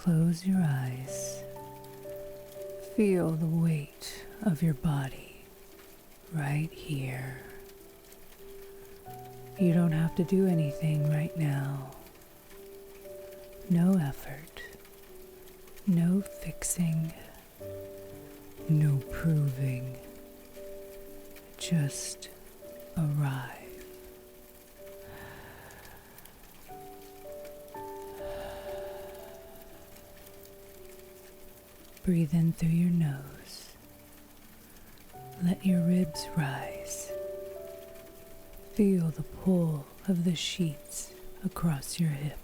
Close your eyes. Feel the weight of your body right here. You don't have to do anything right now. No effort, no fixing, no proving. Just arrive. Breathe in through your nose. Let your ribs rise. Feel the pull of the sheets across your hip.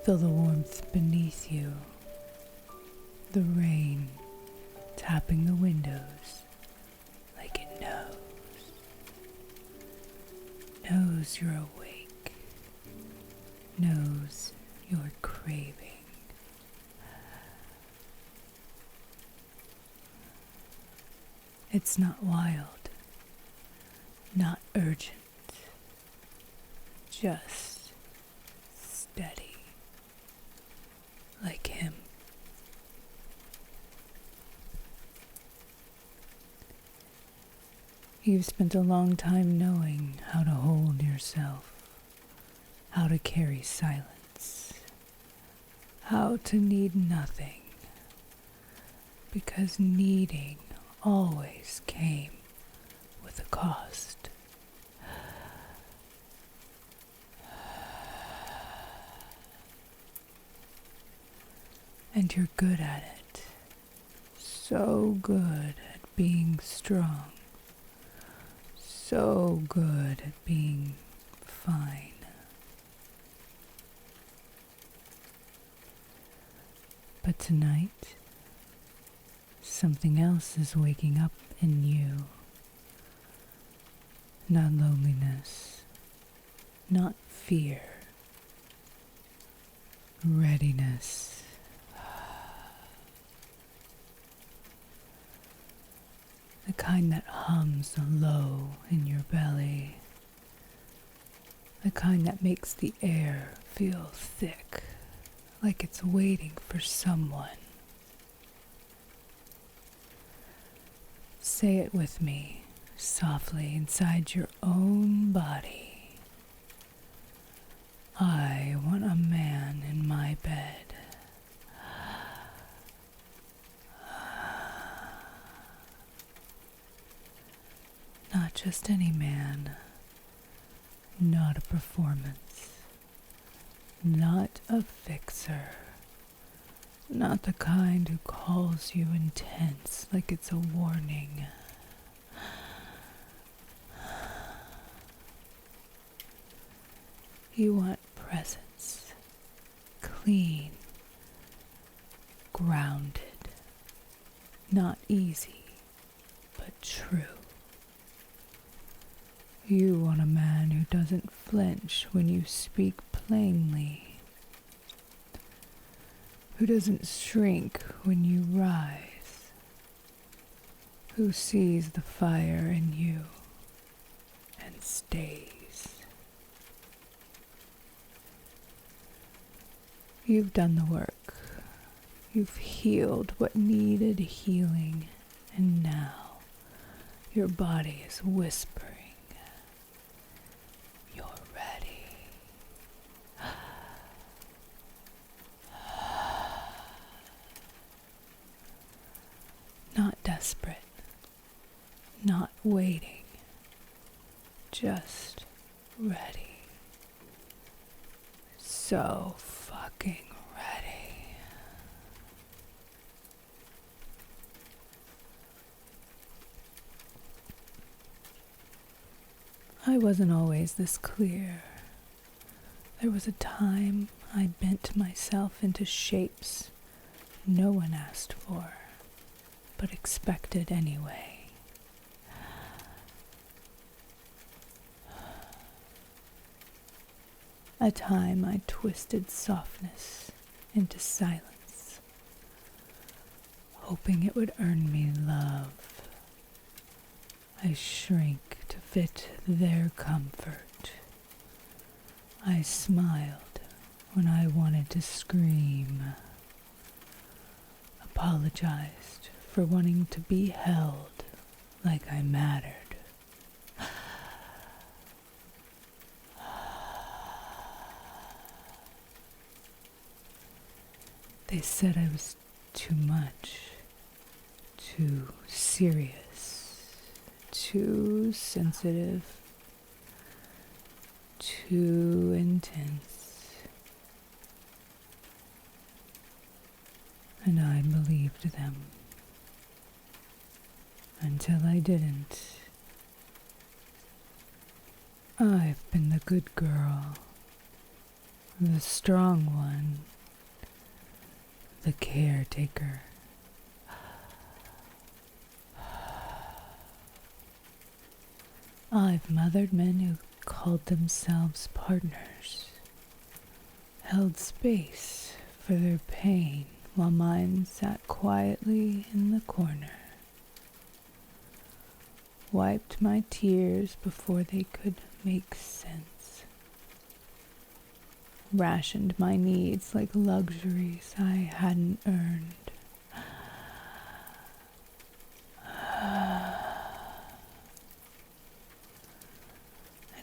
Feel the warmth beneath you. The rain tapping the windows like it knows. Knows you're awake. Knows you're craving. It's not wild, not urgent, just steady, like him. You've spent a long time knowing how to hold yourself, how to carry silence, how to need nothing, because needing always came with a cost. And you're good at it. So good at being strong. So good at being fine. But tonight, something else is waking up in you. Not loneliness, not fear. Readiness. The kind that hums low in your belly. The kind that makes the air feel thick, like it's waiting for someone. Say it with me, softly inside your own body. I want a man in my bed. Not just any man, not a performance, not a fixer, not the kind who calls you intense like it's a warning. You want presence, clean, grounded, not easy, but true. You want a man who doesn't flinch when you speak plainly, who doesn't shrink when you rise, who sees the fire in you and stays. You've done the work. You've healed what needed healing, and now your body is whispering. Not desperate, not waiting, just ready. So fucking ready. I wasn't always this clear. There was a time I bent myself into shapes no one asked for, but expected anyway. A time I twisted softness into silence, hoping it would earn me love. I shrank to fit their comfort. I smiled when I wanted to scream, apologized for wanting to be held like I mattered. They said I was too much, too serious, too sensitive, too intense. And I believed them until I didn't. I've been the good girl, the strong one, the caretaker. I've mothered men who called themselves partners, held space for their pain while mine sat quietly in the corner, wiped my tears before they could make sense, rationed my needs like luxuries I hadn't earned.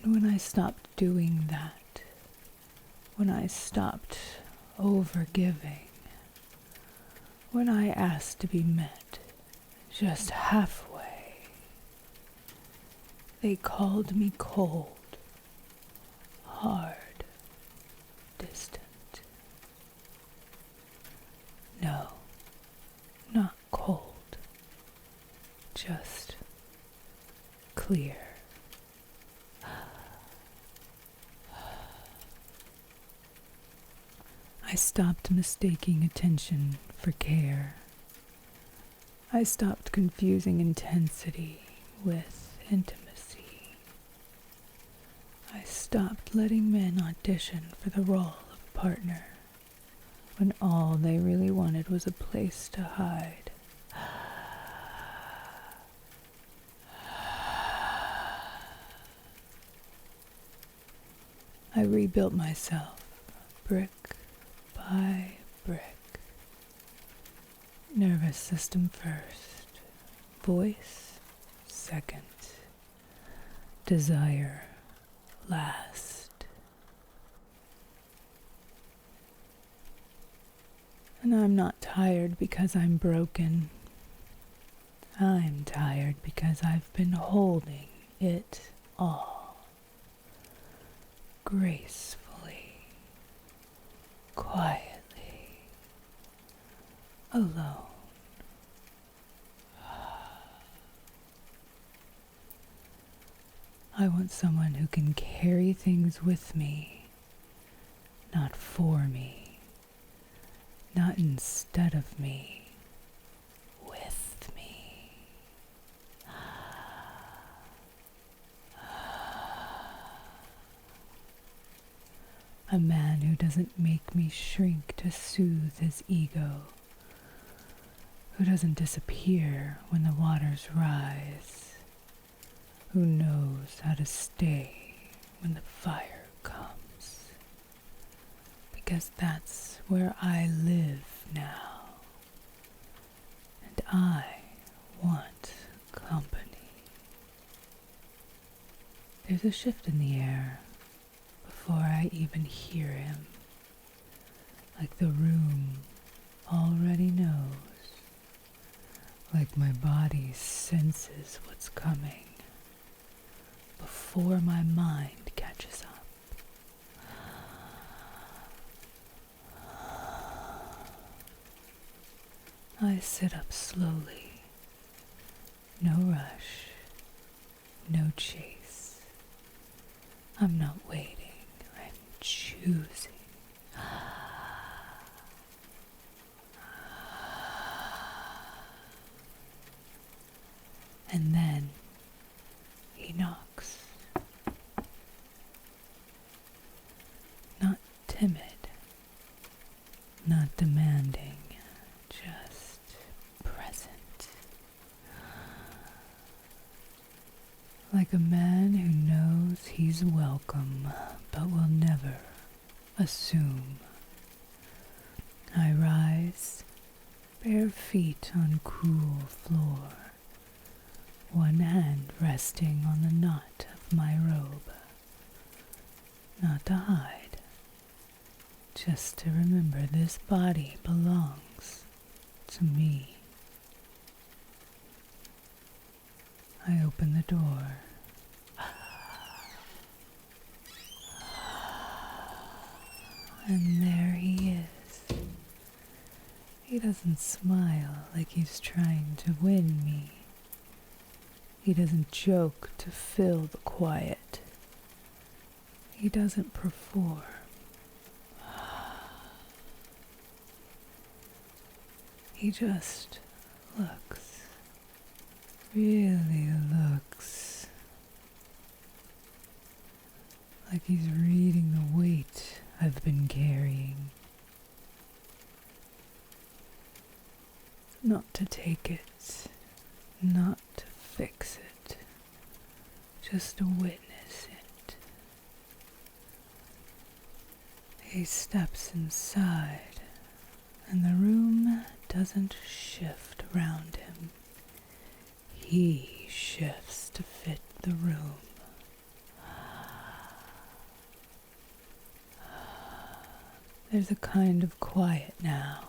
And when I stopped doing that, when I stopped overgiving, when I asked to be met just halfway, they called me cold, hard, distant. No, not cold, just clear. I stopped mistaking attention for care. I stopped confusing intensity with intimacy. I stopped letting men audition for the role of partner when all they really wanted was a place to hide. I rebuilt myself, brick by brick. Nervous system first, voice second, desire last. And I'm not tired because I'm broken. I'm tired because I've been holding it all, gracefully, quietly, alone. I want someone who can carry things with me, not for me, not instead of me, with me. A man who doesn't make me shrink to soothe his ego, who doesn't disappear when the waters rise, who knows how to stay when the fire comes, because that's where I live now, and I want company. There's a shift in the air before I even hear him, like the room already knows, like my body senses what's coming before my mind catches up. I sit up slowly, no rush, no chase. I'm not waiting, I'm choosing. And then he knocks. Not timid, not demanding, just present. Like a man who knows he's welcome, but will never assume. I rise, bare feet on cool floor, one hand resting on the knot of my robe. Not to hide, just to remember this body belongs to me. I open the door. And there he is. He doesn't smile like he's trying to win me. He doesn't joke to fill the quiet. He doesn't perform. He just looks. Really looks. Like he's reading the weight I've been carrying. Not to take it, not to fix it, just to witness it. He steps inside, and the room doesn't shift around him. He shifts to fit the room. There's a kind of quiet now.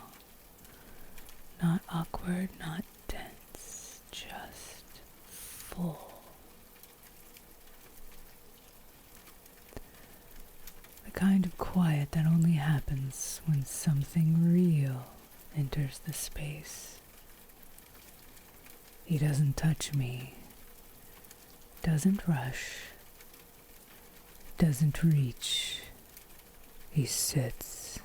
Not awkward, not tense, just full. The kind of quiet that only happens when something real enters the space. He doesn't touch me, doesn't rush, doesn't reach. He sits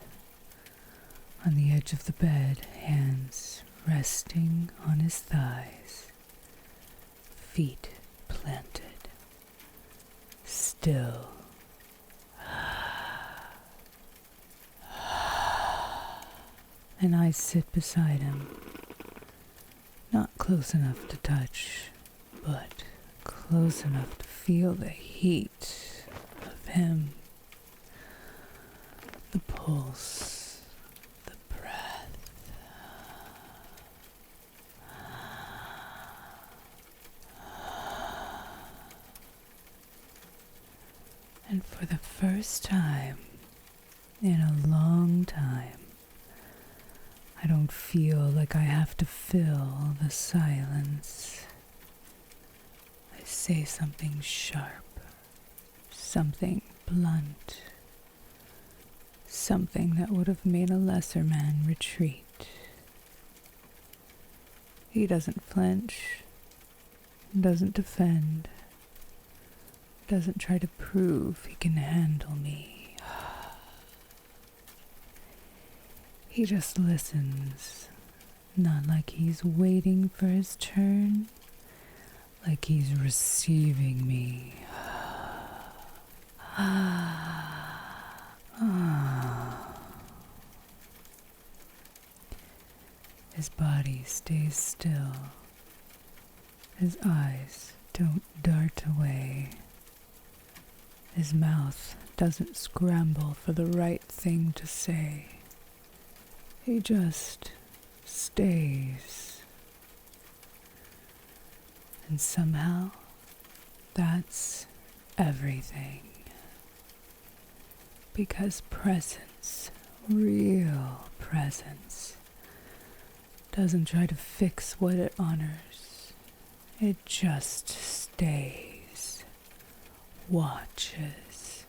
on the edge of the bed, hands resting on his thighs, feet planted, still. And I sit beside him, not close enough to touch, but close enough to feel the heat of him, the pulse, the breath. And for the first time in a long time, I don't feel like I have to fill the silence. I say something sharp, something blunt, something that would have made a lesser man retreat. He doesn't flinch, doesn't defend, doesn't try to prove he can handle me. He just listens, not like he's waiting for his turn, like he's receiving me. His body stays still. His eyes don't dart away. His mouth doesn't scramble for the right thing to say. He just stays. And somehow, that's everything. Because presence, real presence, doesn't try to fix what it honors. It just stays, watches,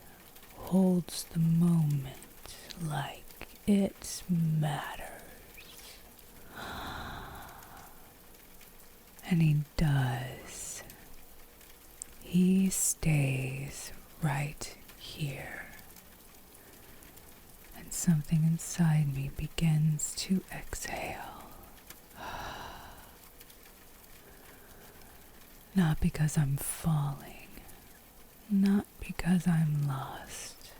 holds the moment like it matters. And he does. He stays right here. And something inside me begins to exhale. Not because I'm falling, not because I'm lost,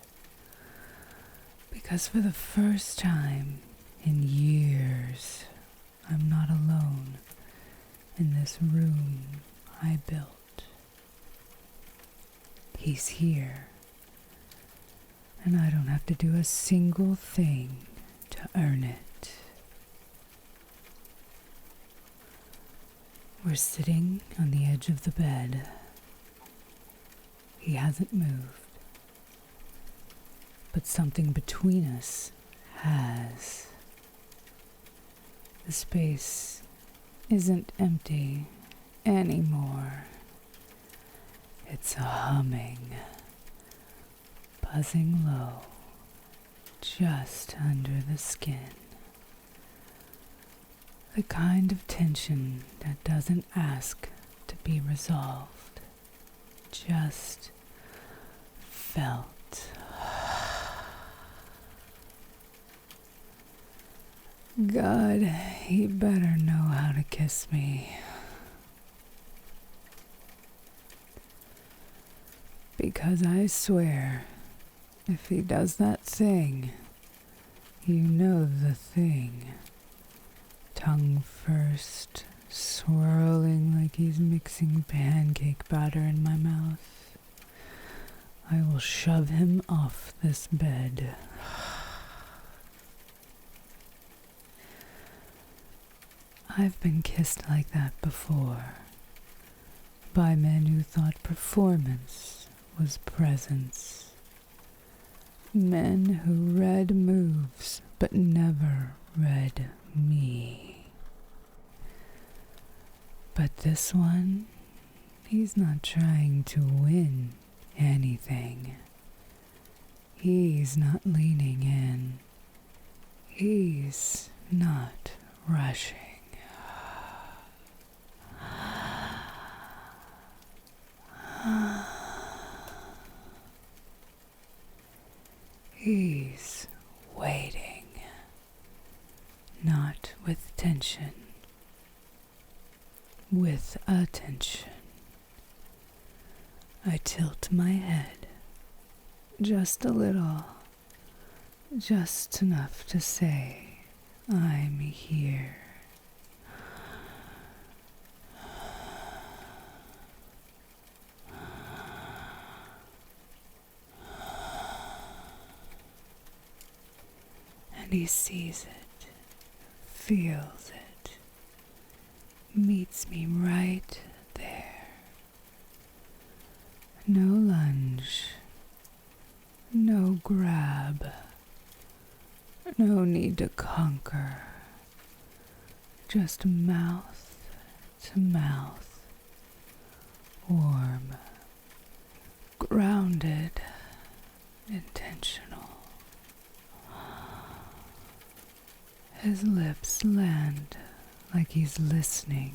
because for the first time in years, I'm not alone in this room I built. He's here, and I don't have to do a single thing to earn it. We're sitting on the edge of the bed. He hasn't moved, but something between us has. The space isn't empty anymore. It's humming, buzzing low, just under the skin. The kind of tension that doesn't ask to be resolved, just felt. God, he better know how to kiss me. Because I swear, if he does that thing, you know the thing. Tongue first, swirling like he's mixing pancake batter in my mouth. I will shove him off this bed. I've been kissed like that before, by men who thought performance was presence. Men who read moves but never read me. But this one, he's not trying to win anything. He's not leaning in. He's not rushing. He's waiting, not with tension, with attention. I tilt my head just a little, just enough to say I'm here. And he sees it, feels it, meets me right there. No lunge, no grab, no need to conquer, just mouth to mouth, warm, grounded, intentional. His lips land like he's listening,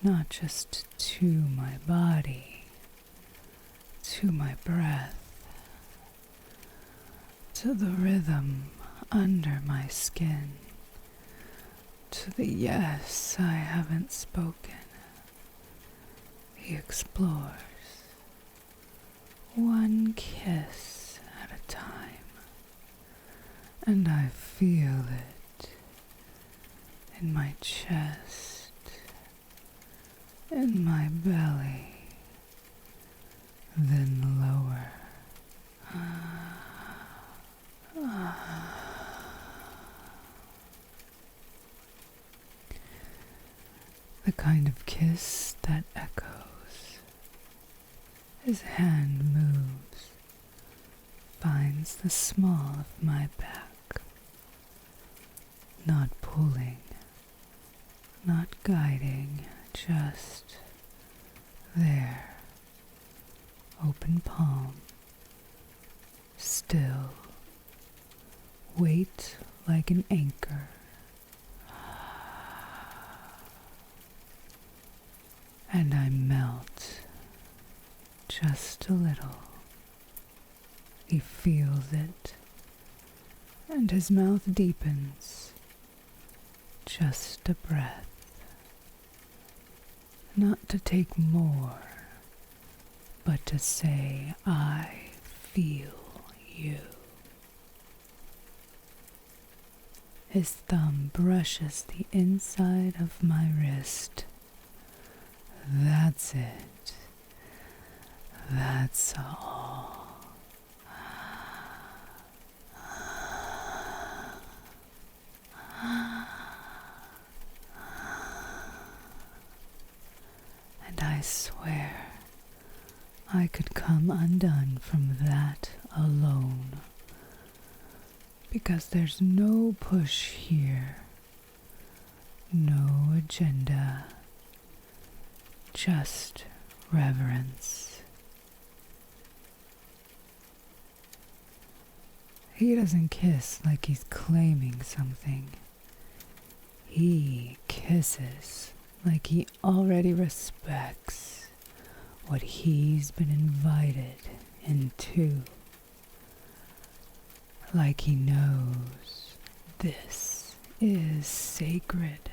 not just to my body, to my breath, to the rhythm under my skin, to the yes I haven't spoken. He explores, one kiss at a time. And I feel it in my chest, in my belly, then lower. The kind of kiss that echoes. His hand moves, finds the small of my back. Not pulling, not guiding, just there, open palm, still, weight like an anchor. And I melt, just a little. He feels it, and his mouth deepens. Just a breath, not to take more, but to say, I feel you. His thumb brushes the inside of my wrist. That's it. That's all. swear I could come undone from that alone, because there's no push here, no agenda, just reverence. He doesn't kiss like he's claiming something. He kisses like he already respects what he's been invited into. Like he knows this is sacred.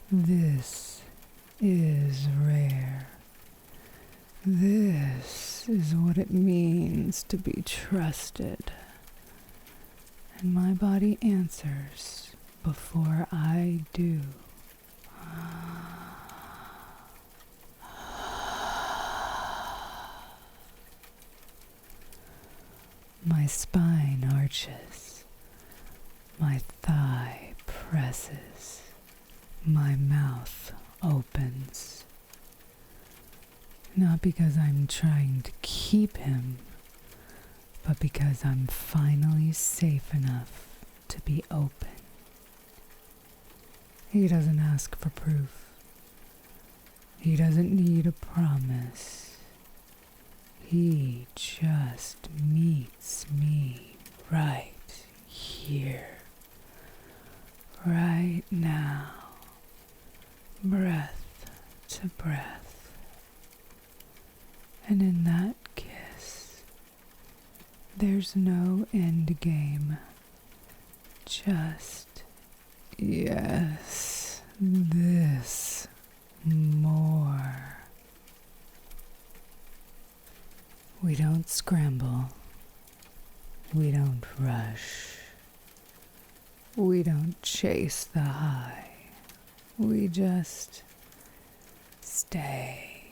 This is rare. This is what it means to be trusted. And my body answers before I do. My spine arches, my thigh presses, my mouth opens. Not because I'm trying to keep him, but because I'm finally safe enough to be open. He doesn't ask for proof. He doesn't need a promise. He just meets me right here, right now, breath to breath. And in that kiss, there's no end game, just yes, this, more. We don't scramble, we don't rush, we don't chase the high, we just stay.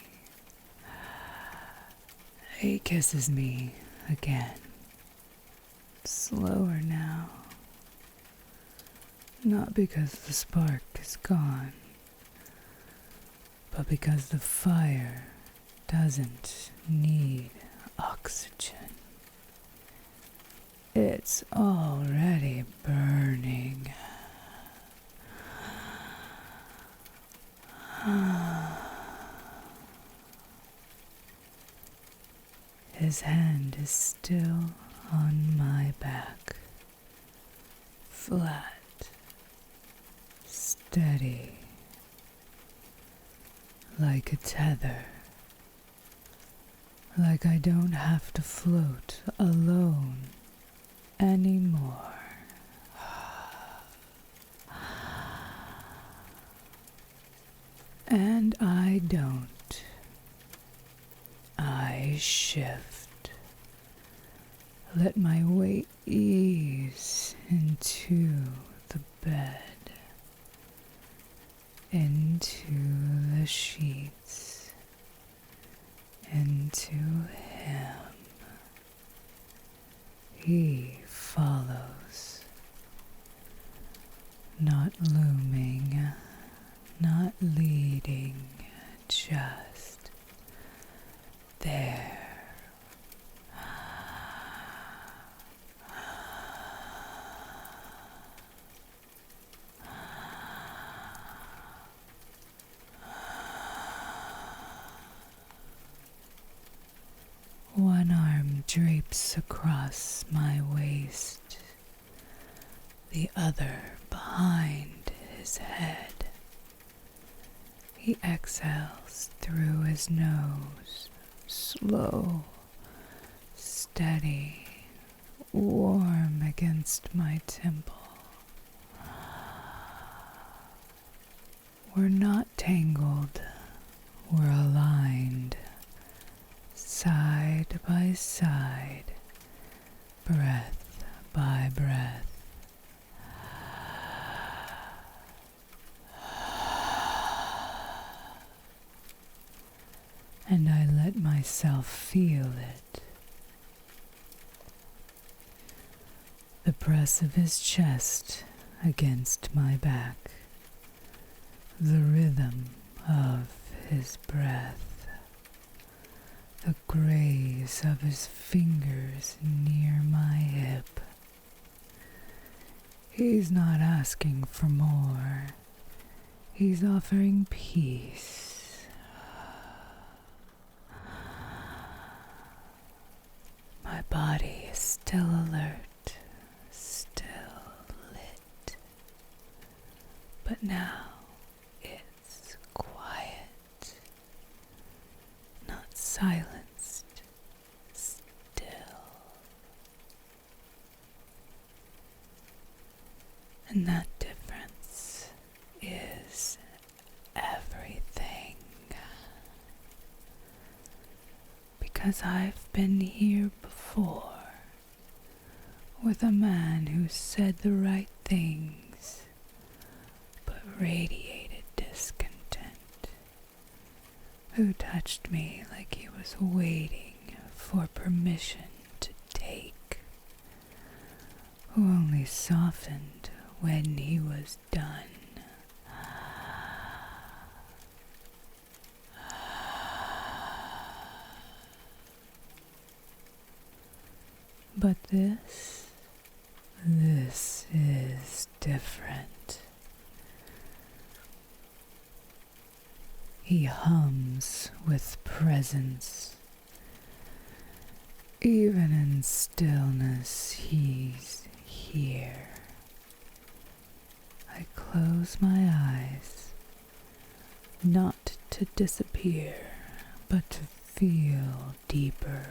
He kisses me again, slower now, not because the spark is gone, but because the fire doesn't need oxygen. It's already burning. His hand is still on my back, flat, steady, like a tether, like I don't have to float alone anymore. And I don't. I shift. Let my weight ease into the bed, into the sheets, into him. He follows, not looming, not leading, just there. One arm drapes across my waist, the other behind his head. He exhales through his nose, slow, steady, warm against my temple. We're not tangled, we're aligned, side by side, breath by breath. And I let myself feel it. The press of his chest against my back, the rhythm of his breath, the graze of his fingers near my hip. He's not asking for more. He's offering peace. My body is still alert, still lit. But now it's quiet, not silenced, still. And that difference is everything. Because I've been here before with a man who said the right things but radiated discontent, who touched me like he was waiting for permission to take, who only softened when he was done. But this is different. He hums with presence. Even in stillness, he's here. I close my eyes, not to disappear, but to feel deeper.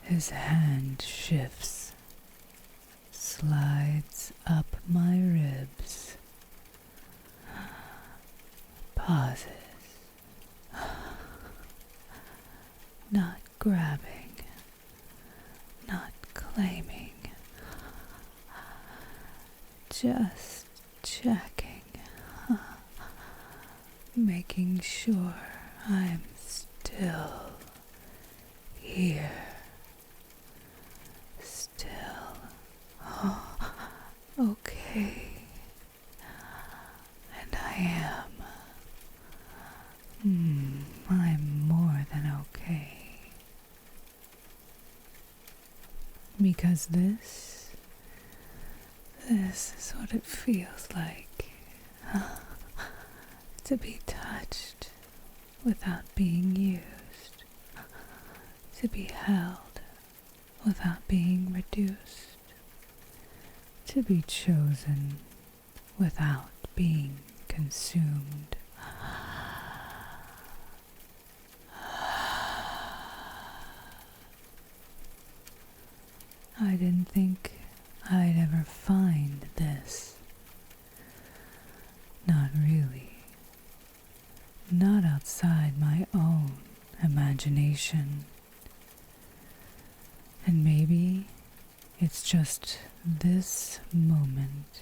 His hand shifts, slides up my ribs, pauses, not grabbing, not claiming, just checking, making sure I'm still here. Okay, and I am. I'm more than okay. Because this is what it feels like to be touched without being used, to be held without being reduced, to be chosen without being consumed. I didn't think I'd ever find this. Not really. Not outside my own imagination. And maybe it's just this moment.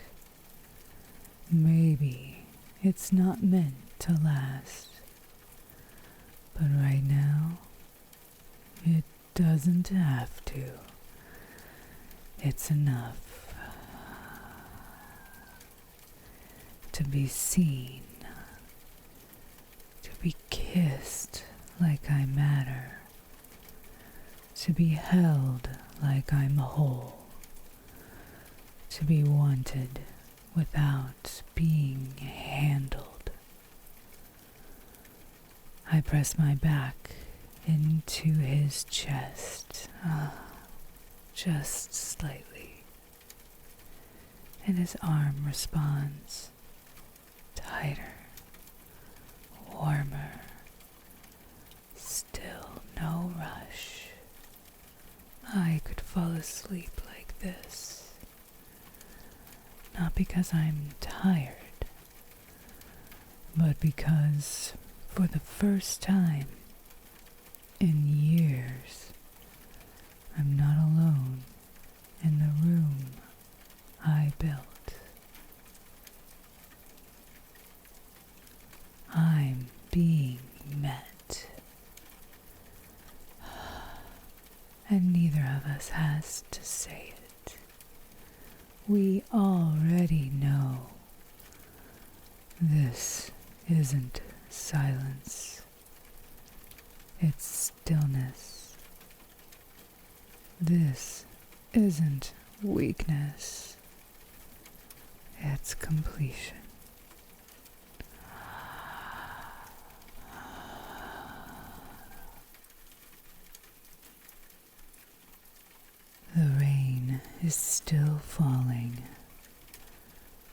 Maybe it's not meant to last. But right now, it doesn't have to. It's enough to be seen, to be kissed like I matter, to be held like I'm whole, to be wanted without being handled. I press my back into his chest, just slightly, and his arm responds, tighter, warmer, still no rush. I could fall asleep like this, not because I'm tired, but because for the first time in years, I'm not alone in the room I built. I'm being met. And neither of us has to say it. We already know. This isn't silence. It's stillness. This isn't weakness. It's completion. The rain is still falling.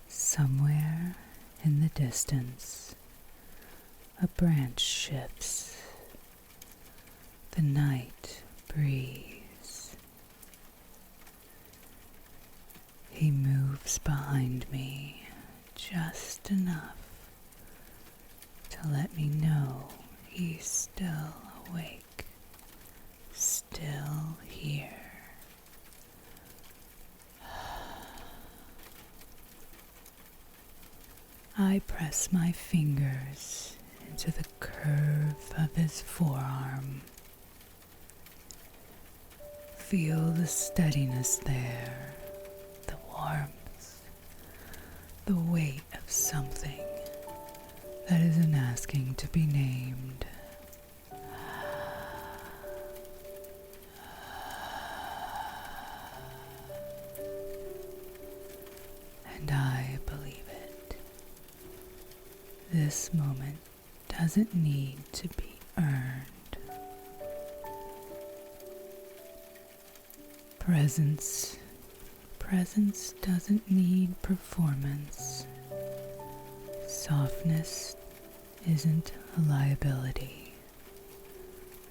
Somewhere in the distance, a branch shifts. The night breeze. He moves behind me just enough to let me know he's still awake, still here. I press my fingers into the curve of his forearm. Feel the steadiness there, the warmth, the weight of something that isn't asking to be named. And I believe it. This moment doesn't need to be earned. Presence doesn't need performance. Softness isn't a liability.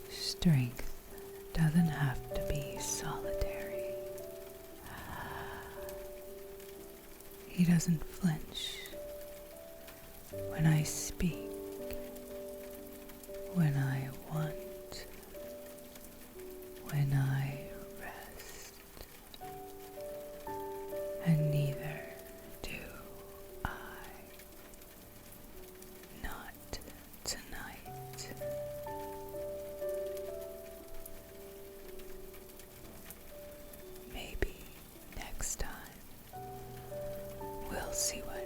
Strength doesn't have to be solitary. He doesn't flinch when I speak, when I want, when I rest, and neither do I. Not tonight. Maybe next time we'll see what